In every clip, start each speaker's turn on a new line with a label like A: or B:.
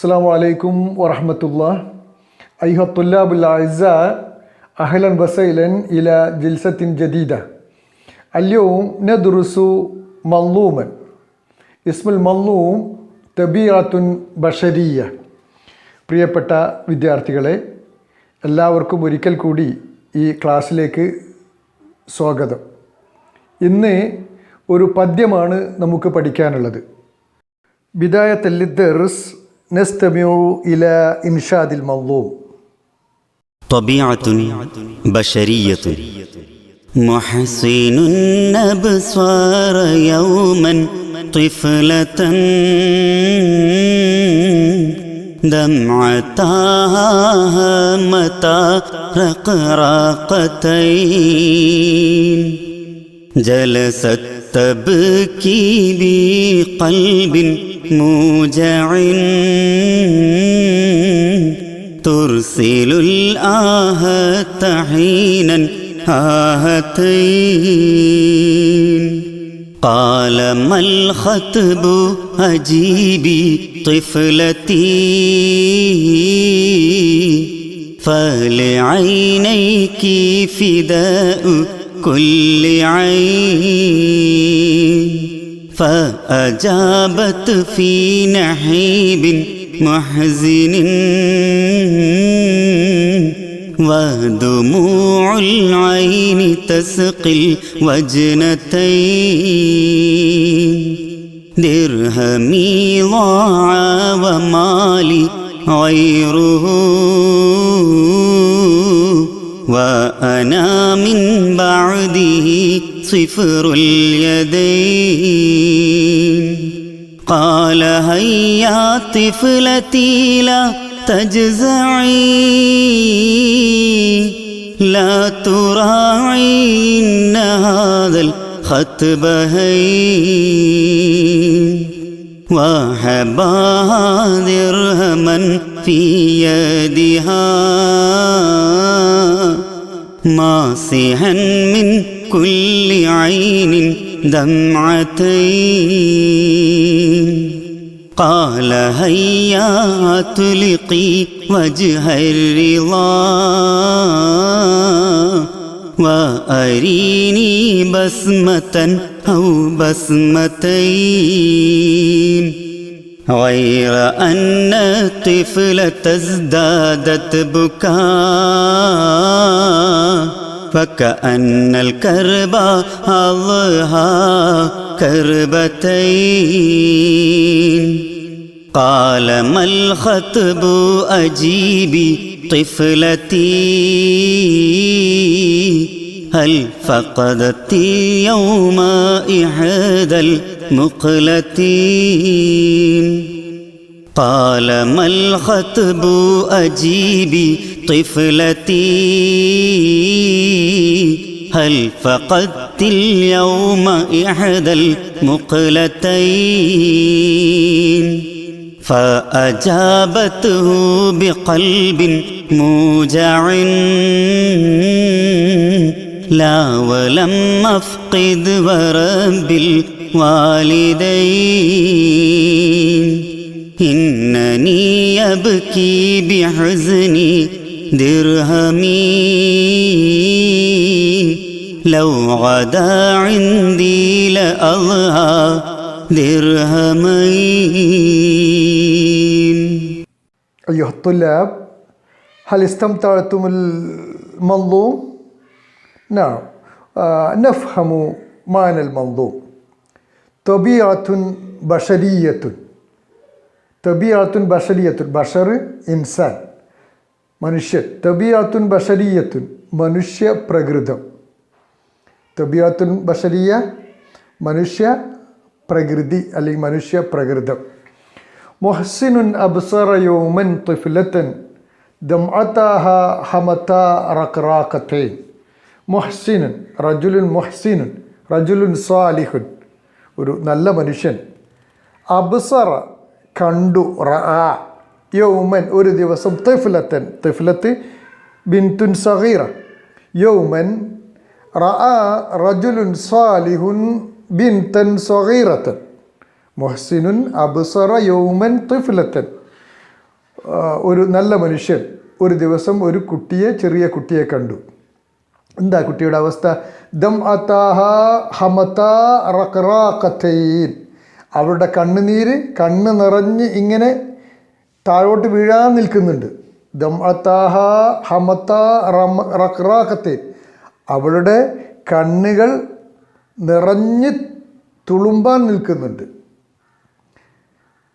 A: السلام عليكم ورحمة الله أيها الطلاب الأعزاء أهلا وسهلا إلى جلسة جديدة. اليوم ندرس منظوما اسم المنظوم طبيعة بشرية. പ്രിയപ്പെട്ട വിദ്യാർത്ഥികളെ, എല്ലാവർക്കും ഒരിക്കൽ കൂടി ഈ ക്ലാസ്സിലേക്ക് സ്വാഗതം. ഇന്ന് ഒരു പദ്യമാണ് നമുക്ക് പഠിക്കാനുള്ളത്. بداية للدرس نستمع إلى إنشاد المنظوم.
B: طبيعة بشرية محسن أبصار يوما طفلة دمعتها متى رقراقتين جلست تبكي بقلب موجع ترسل الآهة حينا آهتين قال ما الخطب أجيبي طفلتي فلعينيك فداء كل عين فأجابت في نحيب محزن ودموع العين تسقي الوجنتين درهمي ضاع ومالي غيره وأنا من بعده صفر اليدين قال هيا طفلتي لا تجزعي لا تراعي إن هذا الخطب هين وهباها درهما في يدها ماسحا من كل عين دمعتين قال هيا أطلقي وجه الرضا وأريني بسمة أو بسمتين غير أن الطفلة ازدادت بكاء فكأن الكرب أضحى كربتين قال ما الخطب أجيبي طفلتي هل فقدت اليوم إحدى المقلتين قال ما الخطب أجيبي طفلتي هل فقدت اليوم إحدى المقلتين فأجابته بقلب موجع لا ولم أفقد ورب الوالدين إنني يبكي بحزني درهمي لو غدا عندي لأضحى درهمين.
A: أيها الطلاب، هل استمتعتم المنظوم؟ نعم، نفهم معنى المنظوم. طبيعة بشرية. طبيعة بشرية بشر إنسان മനുഷ്യൻ. തബിയാത്തുൻ ബഷരിയത്തുൻ മനുഷ്യ പ്രകൃതം. തബിയാത്തുൻ ബഷരിയ മനുഷ്യ പ്രകൃതി അല്ലെങ്കിൽ മനുഷ്യ പ്രകൃതം. മുഹ്സിനുൻ അബ്സറ യൗമൻ തിഫ്ലതൻ ദംഅതഹ ഹമത റഖറാഖതൈൻ. മുഹ്സിനുൻ റജുലുൻ മുഹ്സിനുൻ റജുലുൻ സാലിഹുൻ ഒരു നല്ല മനുഷ്യൻ. അബ്സറ കണ്ടു, റഅ യൗമൻ ഒരു ദിവസം, തിഫ്ലത്തൻ തിഫ്ലത്ത് ബിൻതുൻ സഗീറ യൗമൻ റഅ റജുലുൻ സാലിഹുൻ ബിൻതൻ സഗീറത്തൻ മുഹ്സിനുൻ അബ്സറ യൗമൻ തിഫ്ലത്തൻ ഒരു നല്ല മനുഷ്യൻ ഒരു ദിവസം ഒരു ചെറിയ കുട്ടിയെ കണ്ടു. എന്താ കുട്ടിയുടെ അവസ്ഥ? ദം അതാഹ ഹമത റഖറാഖതൈൻ, അവളുടെ കണ്ണുനീര് കണ്ണ് നിറഞ്ഞ് ഇങ്ങനെ താഴോട്ട് വീഴാൻ നിൽക്കുന്നുണ്ട്. ദം അതാഹ ഹമത റഖറാഖതൈൻ, അവളുടെ കണ്ണുകൾ നിറഞ്ഞ് തുളുമ്പാൻ നിൽക്കുന്നുണ്ട്.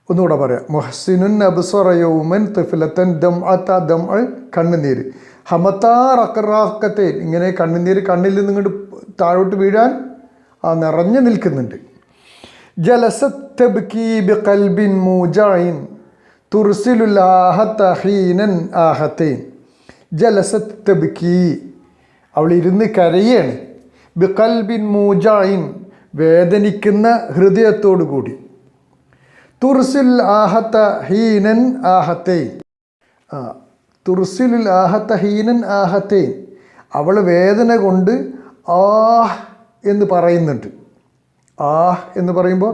A: ഒന്നുകൂടെ പറയാം. മുഹ്സിനുൻ അബ്സറ യൗമൻ തിഫ്ലതൻ ദംഅത ദംഅ, കണ്ണുനീര്, ഹമത റഖറാഖതൈൻ, ഇങ്ങനെ കണ്ണുനീര് കണ്ണിൽ നിന്ന് ഇങ്ങോട്ട് താഴോട്ട് വീഴാൻ നിറഞ്ഞു നിൽക്കുന്നുണ്ട്. ജലസത് തബ്കി ബിഖൽബിൻ മൂജഇൻ തുർസിലുൽ ആഹത ഹീനൻ ആഹതൈൻ. ജലസത് തബ്കി, അവൾ ഇരുന്ന് കരയാണ്. ബിഖൽബിൻ മൂജഇൻ, വേദനിക്കുന്ന ഹൃദയത്തോടു കൂടി. തുർസിൽ ആഹത്ത ഹീനൻ ആഹത്തൈൻ, തുർസിലുൽ ആഹത്ത ഹീനൻ ആഹത്തൈൻ, അവൾ വേദന കൊണ്ട് ആഹ് എന്ന് പറയുന്നുണ്ട്. ആഹ് എന്ന് പറയുമ്പോൾ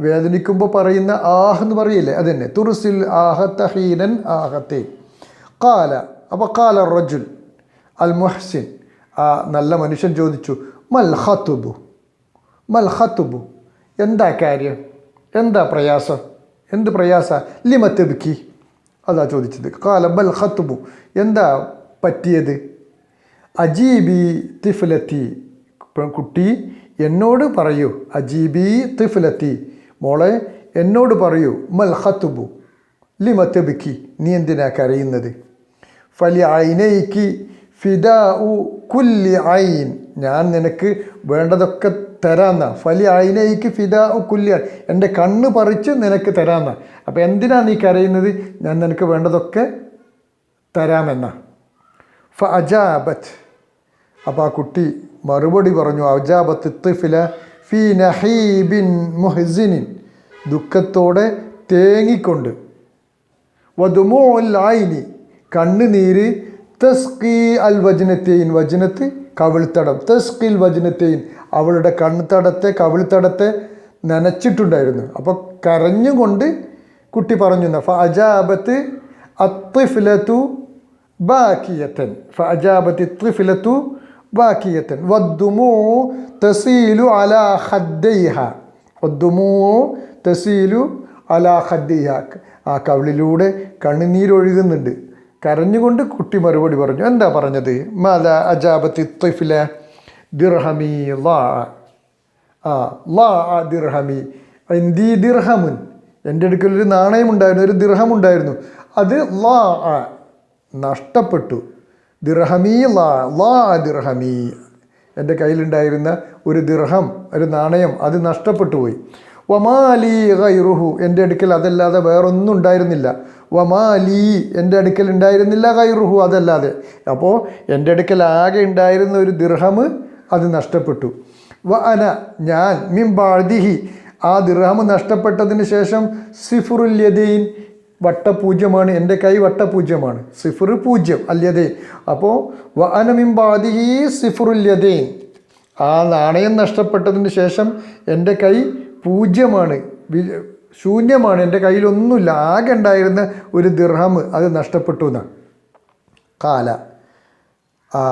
A: വേദനിക്കുമ്പോൾ പറയുന്ന ആഹ് എന്ന് പറയില്ലേ, അതന്നെ. തുർസിൽ ആഹത്ത ഹീനൻ ആഹത്തൈൻ. കാല, അപ്പോൾ കാല റജുൽ അൽ മുഹ്സിൻ, ആ നല്ല മനുഷ്യൻ ചോദിച്ചു, മൽ ഖത്ബു, മൽ ഖത്ബു, എന്താ കാര്യം, എന്താ പ്രയാസം, എന്ത് പ്രയാസ? ലിമ തബ്കി, അതാ ചോദിച്ചത്. ഖാല ബൽ ഖത്ബു, എന്താ പറ്റിയത്? അജീബി തിഫ്ലത്തി, കുട്ടി എന്നോട് പറയൂ. അജീബി തിഫ്ലത്തി, മോളെ എന്നോട് പറയൂ. മൽ ഖത്ബു ലിമ തബ്കി, നീ എന്തിനാ കരയുന്നത്? ഫലി ഐനൈക്കി ഫിദാഉ കുല്ലി ഐൻ, ഞാൻ നിനക്ക് വേണ്ടതൊക്കെ തരാന്ന. ഫലി ഐനൈക്ക് ഫിദാഉ കുല്ലി, എൻ്റെ കണ്ണ് പറിച്ച് നിനക്ക് തരാന്ന. അപ്പോൾ എന്തിനാ നീ കരയുന്നത്? ഞാൻ നിനക്ക് വേണ്ടതൊക്കെ തരാമെന്ന. ഫ അജാബത്ത്, അപ്പോൾ ആ കുട്ടി മറുപടി പറഞ്ഞു. അജാബത്ത് തിഫ്ല ഫി നഹീബിൻ മുഹ്സിനിൻ, ദുഃഖത്തോടെ തേങ്ങിക്കൊണ്ട്. വദുമൂഉൽ ഐനി, കണ്ണുനീര്. തസ്കി അൽ വജ്നത്തൈൻ, വജ്നത്ത് കവിൾത്തടം. തസ്കിൽ വജ്നത്തൈൻ, അവളുടെ കണ്ണുതടത്തെ കവിൾത്തടത്തെ നനച്ചിട്ടുണ്ടായിരുന്നു. അപ്പോൾ കരഞ്ഞുകൊണ്ട് കുട്ടി പറഞ്ഞു. ഫഅജാബത്ത് അത്ത്ഫ്ലതു ബാക്കിയത്തൻ, ഫഅജാബത്ത് അത്ത്ഫ്ലതു ബാക്കിയത്തൻ വദ്ദുമൂ തസീലു അലാ ഖദ്ദൈഹ, വദ്ദുമൂ തസീലു അലാ ഖദ്ദൈഹ, ആ കവിളിലൂടെ കണ്ണുനീരൊഴുകുന്നുണ്ട്. കരഞ്ഞുകൊണ്ട് കുട്ടി മറുപടി പറഞ്ഞു. എന്താ പറഞ്ഞത്? മാല അജാബത്തി ത്വഫില ദിർഹമി ലാ, ലാ ദിർഹമി ഇന്ദി ദിർഹമുൻ, എൻ്റെ അടുക്കലൊരു നാണയമുണ്ടായിരുന്നു, ഒരു ദിർഹമുണ്ടായിരുന്നു, അത് ലാ നഷ്ടപ്പെട്ടു. ദിർഹമി ലാ, ലാ ദിർഹമി, എൻ്റെ കയ്യിലുണ്ടായിരുന്ന ഒരു ദിർഹം, ഒരു നാണയം, അത് നഷ്ടപ്പെട്ടു പോയി. വമാലി ഗൈറുഹു, എൻ്റെ അടുക്കൽ അതല്ലാതെ വേറൊന്നും ഉണ്ടായിരുന്നില്ല. വമാലി, എൻ്റെ അടുക്കൽ ഉണ്ടായിരുന്നില്ല, ഗൈറുഹു, അതല്ലാതെ. അപ്പോൾ എൻ്റെ അടുക്കൽ ആകെ ഉണ്ടായിരുന്ന ഒരു ദിർഹം അത് നഷ്ടപ്പെട്ടു. വ അന, ഞാൻ, മിൻ ബഅദിഹി, ആ ദിർഹം നഷ്ടപ്പെട്ടതിന് ശേഷം സിഫുറുൽ യദൈൻ, വട്ടപൂജ്യമാണ്, എൻ്റെ കൈ വട്ടപൂജ്യമാണ്. സിഫുർ പൂജ്യം, അല്യദൈൻ. അപ്പോൾ വ അന മിൻ ബഅദിഹി സിഫുറുൽ യദൈൻ, ആ നാണയം നഷ്ടപ്പെട്ടതിന് ശേഷം എൻ്റെ കൈ പൂജ്യമാണ്, ശൂന്യമാണ്, എൻ്റെ കയ്യിലൊന്നുമില്ല, ആകെ ഉണ്ടായിരുന്ന ഒരു ദിർഹം അത് നഷ്ടപ്പെട്ടു എന്നാണ്. കാല, ആ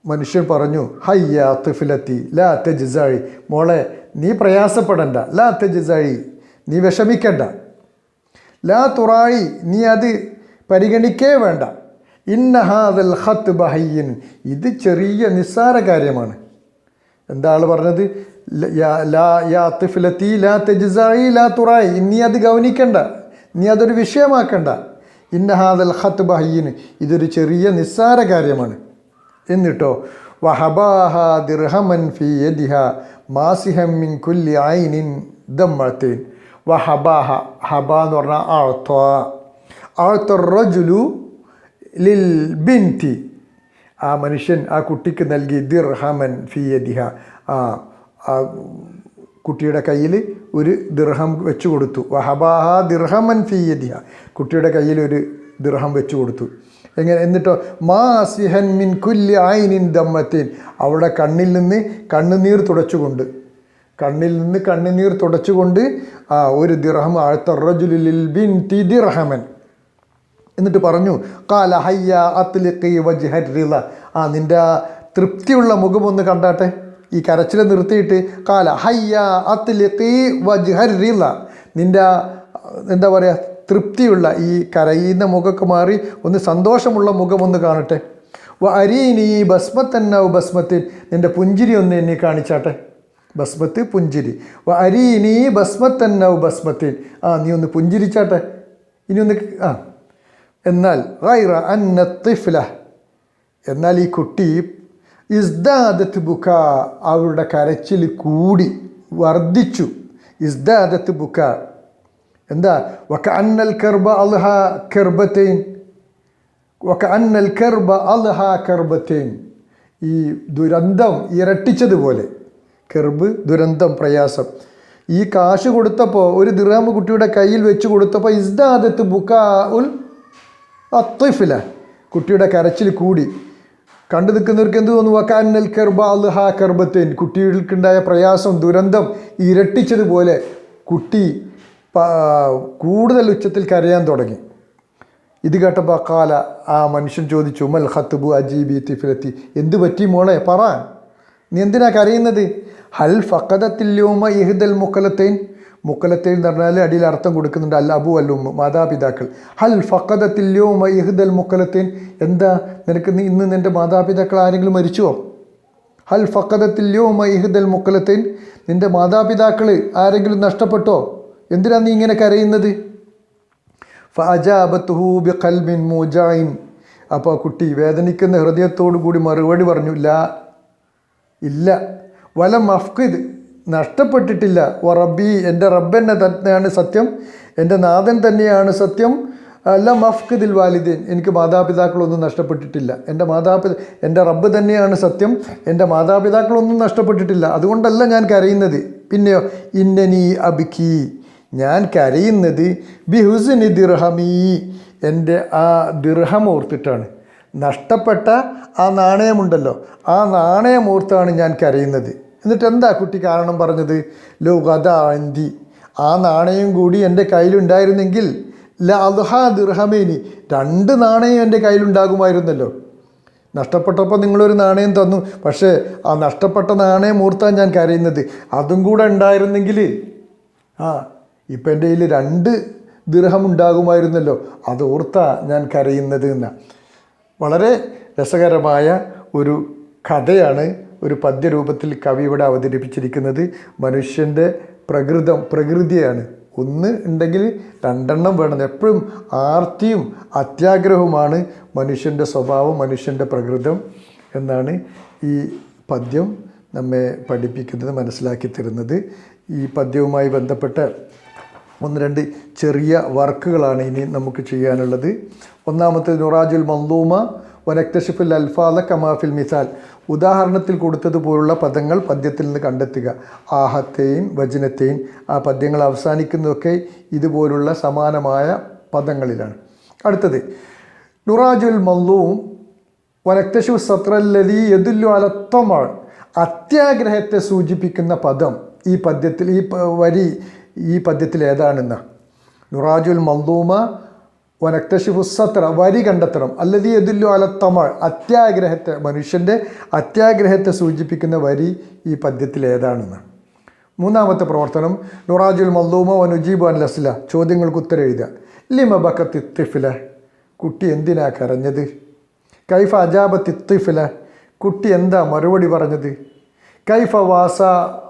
A: മനുഷ്യൻ പറഞ്ഞു. ഹയ്യ തിഫ്ലത്തി ലാ തജ്സഇ, മോളെ നീ പ്രയാസപ്പെടണ്ട. ലാ തജ്സഇ, നീ വിഷമിക്കണ്ട. ലാ തുറായി, നീ അത് പരിഗണിക്കേ വേണ്ട. ഇന്ന ഹാദൽ ഖത്ബ ഹയ്യിൻ, ഇത് ചെറിയ നിസ്സാര കാര്യമാണ്. എന്താ ആൾ പറഞ്ഞത്? യാ തിഫ്ലത്തി ലാ തജ്സഇ ലാ തുറായി, നീ അത് ഗൗനിക്കണ്ട, നീ അതൊരു വിഷയമാക്കണ്ട. ഇന്ന ഹാദൽ ഖത്ബ ഹയ്യിൻ, ഇതൊരു ചെറിയ നിസ്സാര കാര്യമാണ്. എന്നിട്ടോ വഹബാഹ ദിർഹമൻ ഫി യദിഹ മാസിഹം മിൻ കുല്ലി ഐനിൻ ദമ്മതൈൻ. വഹബാഹ, ഹബ എന്ന് പറഞ്ഞാൽ ആഴ്ത്ത റജുലു ലിൽ ബിൻതി, ആ മനുഷ്യൻ ആ കുട്ടിക്ക് നൽകി. ദിർഹമൻ ഫി യദിഹ, ആ കുട്ടിയുടെ കയ്യിൽ ഒരു ദിർഹം വെച്ചു കൊടുത്തു. വഹബാഹ ദിർഹമൻ ഫി യദിഹ, കുട്ടിയുടെ കയ്യിൽ ഒരു ദിർഹം വെച്ചു കൊടുത്തു. എങ്ങനെ? എന്നിട്ടോ മാസിഹൻ മിൻ കുല്ലി ഐനിൻ ദമ്മത്തൈൻ, അവളുടെ കണ്ണിൽ നിന്ന് കണ്ണുനീർ തുടച്ചുകൊണ്ട് ആ ഒരു ദിർഹം. ആഴ്ത്ത റജുലിൽ ബിൻതി ദിർഹമൻ, എന്നിട്ട് പറഞ്ഞു കാല ഹയ്യ അത്ലിഖി വജ്ഹർ റിള, നിൻ്റെ ആ തൃപ്തിയുള്ള മുഖം ഒന്ന് കണ്ടാട്ടെ. ഈ കരച്ചിൽ നിർത്തിയിട്ട് കാല ഹയ്യ അത്ലിഖി വജ്ഹർ റിള, നിൻ്റെ എന്താ പറയുക തൃപ്തിയുള്ള ഈ കരയുന്ന മുഖമൊക്കെ മാറി ഒന്ന് സന്തോഷമുള്ള മുഖം ഒന്ന് കാണട്ടെ. അരീനി ബസ്മത്തന്നൗ ബസ്മത്തിൻ, നിൻ്റെ പുഞ്ചിരി ഒന്ന് എന്നെ കാണിച്ചാട്ടെ. ബസ്മത്ത് പുഞ്ചിരി. അരീനി ബസ്മത്തന്നൗ ബസ്മത്തിൻ, നീ ഒന്ന് പുഞ്ചിരിച്ചാട്ടെ. ഇനി ഒന്ന് എന്നാൽ ഗൈറ അന്ന തിഫ്ല, എന്നാൽ ഈ കുട്ടി ഇസ്ദാദത്ത് ബുക, അവരുടെ കരച്ചിൽ കൂടി വർദ്ധിച്ചു. ഇസ്ദാദത്ത് ബുക എന്താ? വകഅന്നൽ കർബ അൽഹ കർബതൈൻ, വകഅന്നൽ കർബ അൽഹ കർബതൈൻ, ഈ ദുരന്തം ഇരട്ടിച്ചതുപോലെ. കർബ് ദുരന്തം, പ്രയാസം. ഈ കാശ് കൊടുത്തപ്പോൾ, ഒരു ദിർഹം കുട്ടിയുടെ കയ്യിൽ വെച്ച് കൊടുത്തപ്പോൾ ഇസ്ദാദത്ത് ബുകാ ഉൽ അത്ഫില, കുട്ടിയുടെ കരച്ചിൽ കൂടി. കണ്ടു നിൽക്കുന്നവർക്ക് എന്ത് തോന്നുന്നു? വകഅന്നൽ കർബ അൽഹ കർബതൈൻ, കുട്ടികൾക്കുണ്ടായ പ്രയാസം ദുരന്തം ഇരട്ടിച്ചതുപോലെ കുട്ടി കൂടുതൽ ഉച്ചത്തിൽ കരയാൻ തുടങ്ങി. ഇത് കേട്ടപ്പോൾ കാല, ആ മനുഷ്യൻ ചോദിച്ചു മൽ ഖത്ബു അജീബി തിഫ്ലത്തി, എന്ത് പറ്റി മോളെ പറ, നീ എന്തിനാ കരയുന്നത്? ഹൽ ഫഖദത്തില്യോമ ഇഹ്ദൽ മുക്കലത്തൈൻ, മുക്കലത്തൈൻ എന്ന് പറഞ്ഞാൽ അടിയിൽ അർത്ഥം കൊടുക്കുന്നുണ്ട് അൽ അബു അൽ ഉമ്മ, മാതാപിതാക്കൾ. ഹൽ ഫഖദത്തില്യോമ ഇഹ്ദൽ മുക്കലത്തൈൻ, എന്താ നിനക്ക് ഇന്ന് നിൻ്റെ മാതാപിതാക്കൾ ആരെങ്കിലും മരിച്ചുവോ? ഹൽ ഫഖദത്തില്യോമ ഇഹ്ദൽ മുക്കലത്തൈൻ, നിൻ്റെ മാതാപിതാക്കൾ ആരെങ്കിലും നഷ്ടപ്പെട്ടോ? എന്തിനാ നീ ഇങ്ങനെ കരയുന്നത്? ഫഅജാബത്തുഹു ബിഖൽബിൻ മുജായിൻ, അപ്പോൾ കുട്ടി വേദനിക്കുന്ന ഹൃദയത്തോടു കൂടി മറുപടി പറഞ്ഞു ലാ, ഇല്ല. വലം അഫ്ഖിദ്, നഷ്ടപ്പെട്ടിട്ടില്ല. വറബ്ബി, എൻ്റെ റബ്ബെന്നെ തന്നെയാണ് സത്യം, എൻ്റെ നാഥൻ തന്നെയാണ് സത്യം. ലം അഫ്ഖിദിൽ വാലിദൈൻ, എനിക്ക് മാതാപിതാക്കളൊന്നും നഷ്ടപ്പെട്ടിട്ടില്ല. എൻ്റെ റബ്ബ് തന്നെയാണ് സത്യം, എൻ്റെ മാതാപിതാക്കളൊന്നും നഷ്ടപ്പെട്ടിട്ടില്ല. അതുകൊണ്ടല്ല ഞാൻ കരയുന്നത്. പിന്നെയോ ഇന്നനി അബ്കി, ഞാൻ കരയുന്നത് ബിഹുസ്നി ദിർഹമീ, എൻ്റെ ആ ദിർഹം ഓർത്തിട്ടാണ്. നഷ്ടപ്പെട്ട ആ നാണയമുണ്ടല്ലോ, ആ നാണയം ഓർത്താണ് ഞാൻ കരയുന്നത്. എന്നിട്ട് എന്താ കുട്ടി കാരണം പറഞ്ഞത്? ലോ ഗദാന്തി, ആ നാണയം കൂടി എൻ്റെ കയ്യിലുണ്ടായിരുന്നെങ്കിൽ ല അദ്ഹ ദിർഹമേനി, 2 നാണയം എൻ്റെ കയ്യിലുണ്ടാകുമായിരുന്നല്ലോ. നഷ്ടപ്പെട്ടപ്പോൾ നിങ്ങളൊരു നാണയം തന്നു, പക്ഷേ ആ നഷ്ടപ്പെട്ട നാണയം ഓർത്താണ് ഞാൻ കരയുന്നത്. അതും കൂടെ ഉണ്ടായിരുന്നെങ്കിൽ ഇപ്പം എൻ്റെ കയ്യിൽ 2 ദിർഹം ഉണ്ടാകുമായിരുന്നല്ലോ, അത് ഓർത്താ ഞാൻ കരയുന്നത് എന്നാണ്. വളരെ രസകരമായ ഒരു കഥയാണ് ഒരു പദ്യരൂപത്തിൽ കവി ഇവിടെ അവതരിപ്പിച്ചിരിക്കുന്നത്. മനുഷ്യൻ്റെ പ്രകൃതിയാണ്. ഒന്ന് ഉണ്ടെങ്കിൽ 2 വേണം. എപ്പോഴും ആർത്തിയും അത്യാഗ്രഹവുമാണ് മനുഷ്യൻ്റെ സ്വഭാവം, മനുഷ്യൻ്റെ പ്രകൃതം എന്നാണ് ഈ പദ്യം നമ്മെ പഠിപ്പിക്കുന്നത്, മനസ്സിലാക്കി തരുന്നത്. ഈ പദ്യവുമായി ബന്ധപ്പെട്ട 1-2 ചെറിയ വർക്കുകളാണ് ഇനി നമുക്ക് ചെയ്യാനുള്ളത്. ഒന്നാമത്തേത് നുറാജുൽ മൻദൂമ വനക്തഷിഫുൽ അൽഫാദ കമാഫിൽ മിസാൽ, ഉദാഹരണത്തിൽ കൊടുത്തതുപോലുള്ള പദങ്ങൾ പദ്യത്തിൽ നിന്ന് കണ്ടെത്തുക. ആഹത്തെയിൻ വചനത്തെയിൻ, ആ പദ്യങ്ങൾ അവസാനിക്കുന്നതൊക്കെ ഇതുപോലുള്ള സമാനമായ പദങ്ങളിലാണ്. അടുത്തത് നുറാജുൽ മൻദൂം വനക്തഷിഫു സത്രല്ലദീ യദുല്ലു അല തമഅ, അത്യാഗ്രഹത്തെ സൂചിപ്പിക്കുന്ന പദം ഈ പദ്യത്തിൽ, ഈ വരി ഈ പദ്യത്തിൽ ഏതാണെന്ന. നുറാജുൽ മൻദൂമ വനക്തഷിഫു സത്ര, വരി കണ്ടെത്തണം. അല്ലദീ യദുല്ലു അല തമഅ, അത്യാഗ്രഹത്തെ, മനുഷ്യൻ്റെ അത്യാഗ്രഹത്തെ സൂചിപ്പിക്കുന്ന വരി ഈ പദ്യത്തിൽ ഏതാണെന്ന്. മൂന്നാമത്തെ പ്രവർത്തനം നുറാജുൽ മൻദൂമ വനുജീബു അൻ അസ്ല, ചോദ്യങ്ങൾക്ക് ഉത്തരം എഴുതുക. ലിമ ബക്കത്തി തിഫ്ല, കുട്ടി എന്തിനാ കരഞ്ഞത്? കൈഫ അജാബത്തി തിഫ്ല, കുട്ടി എന്താ മറുപടി പറഞ്ഞത്? കൈഫ വാസ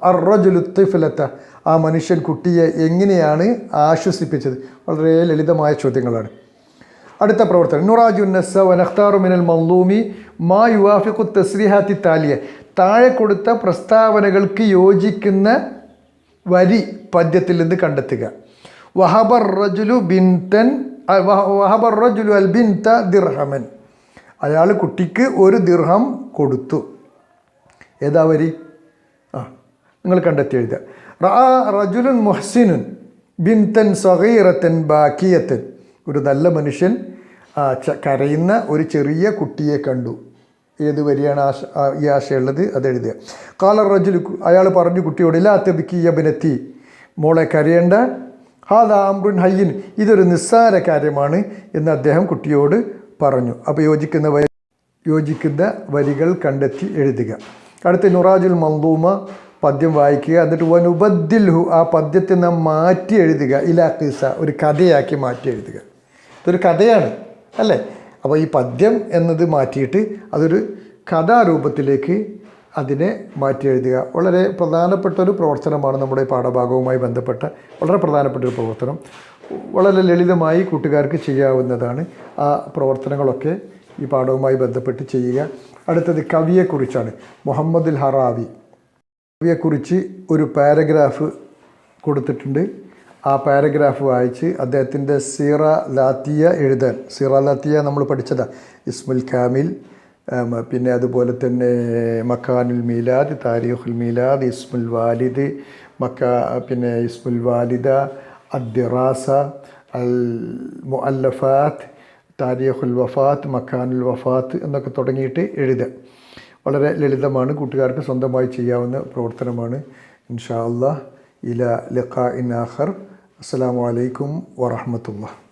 A: അർറജുലു തിഫ്ലത, ആ മനുഷ്യൻ കുട്ടിയെ എങ്ങനെയാണ് ആശ്വസിപ്പിച്ചത്? വളരെ ലളിതമായ ചോദ്യങ്ങളാണ്. അടുത്ത പ്രവർത്തനം നുറാജുൻ നസ്സ വനഖ്താറു മിനൽ മൻദൂമി മാ യുവാഫിഖു തസ്രീഹാത്തി താലിയ, താഴെ കൊടുത്ത പ്രസ്താവനകൾക്ക് യോജിക്കുന്ന വരി പദ്യത്തിൽ നിന്ന് കണ്ടെത്തുക. വഹബർ റജുലു ബിൻതൻ വഹബർ റജുലു അൽ ബിൻത ദിർഹമൻ, അയാൾ കുട്ടിക്ക് 1 ദിർഹം കൊടുത്തു. ഏതാ വരി? നിങ്ങൾ കണ്ടെത്തി എഴുതുക. റഅ റജുലുൻ മുഹ്സിനുൻ ബിൻതൻ സഗീറത്തൻ ബാക്കിയത്തൻ, ഒരു നല്ല മനുഷ്യൻ കരയുന്ന ഒരു ചെറിയ കുട്ടിയെ കണ്ടു. ഏത് വരിയാണ് ഈ ആശയമുള്ളത്? അതെഴുതുക. ഖാല റജുലു, അയാൾ പറഞ്ഞു കുട്ടിയോട് ലാ തബ്കി യബ്നതി, മോളെ കരയേണ്ട. ഹാദാ അംറുൻ ഹയ്യിൻ, ഇതൊരു നിസ്സാര കാര്യമാണ് എന്ന് അദ്ദേഹം കുട്ടിയോട് പറഞ്ഞു. അപ്പോൾ യോജിക്കുന്ന വരികൾ കണ്ടെത്തി എഴുതുക. അടുത്ത നുറാജുൽ മൻദൂമ പദ്യം വായിക്കുക. എന്നിട്ട് വനുബദ്ദിൽഹു, ആ പദ്യത്തെ നാം മാറ്റി എഴുതുക. ഇലാ ഖിസ, ഒരു കഥയാക്കി മാറ്റി എഴുതുക. ഇതൊരു കഥയാണ് അല്ലേ? അപ്പോൾ ഈ പദ്യം എന്നത് മാറ്റിയിട്ട് അതൊരു കഥാരൂപത്തിലേക്ക് അതിനെ മാറ്റി എഴുതുക. വളരെ പ്രധാനപ്പെട്ട ഒരു പ്രവർത്തനമാണ് നമ്മുടെ പാഠഭാഗവുമായി ബന്ധപ്പെട്ട വളരെ പ്രധാനപ്പെട്ട ഒരു പ്രവർത്തനം. വളരെ ലളിതമായി കൂട്ടുകാർക്ക് ചെയ്യാവുന്നതാണ്. ആ പ്രവർത്തനങ്ങളൊക്കെ ഈ പാഠവുമായി ബന്ധപ്പെട്ട് ചെയ്യുക. അടുത്തത് കവിയെക്കുറിച്ചാണ്. മുഹമ്മദുൽ ഹറാവി കവിയെക്കുറിച്ച് ഒരു പാരഗ്രാഫ് കൊടുത്തിട്ടുണ്ട്. ആ പാരഗ്രാഫ് വായിച്ച് അദ്ദേഹത്തിൻ്റെ സീറ ലാത്തിയ എഴുതാൻ. സീറ ലാത്തിയ നമ്മൾ പഠിച്ചതാണ്. ഇസ്മുൽ കാമിൽ, പിന്നെ അതുപോലെ തന്നെ മക്കാനുൽ മീലാദ്, താരീഖുൽ മീലാദ്, ഇസ്മുൽ വാലിദ്, പിന്നെ ഇസ്മുൽ വാലിദ, അദ്ദിറാസ, അൽ മുഅല്ലഫാത്ത്, താരീഖുൽ വഫാത്ത്, മക്കാനുൽ വഫാത്ത് എന്നൊക്കെ തുടങ്ങിയിട്ട് എഴുതുക. വളരെ ലളിതമാണ്, കൂട്ടുകാർക്ക് സ്വന്തമായി ചെയ്യാവുന്ന പ്രവർത്തനമാണ്. ഇൻഷാ അല്ലാഹ് ഇലാ ലിഖാഇൻ ആഖർ. അസ്സലാമു അലൈക്കും വറഹ്മത്തുള്ളാഹി.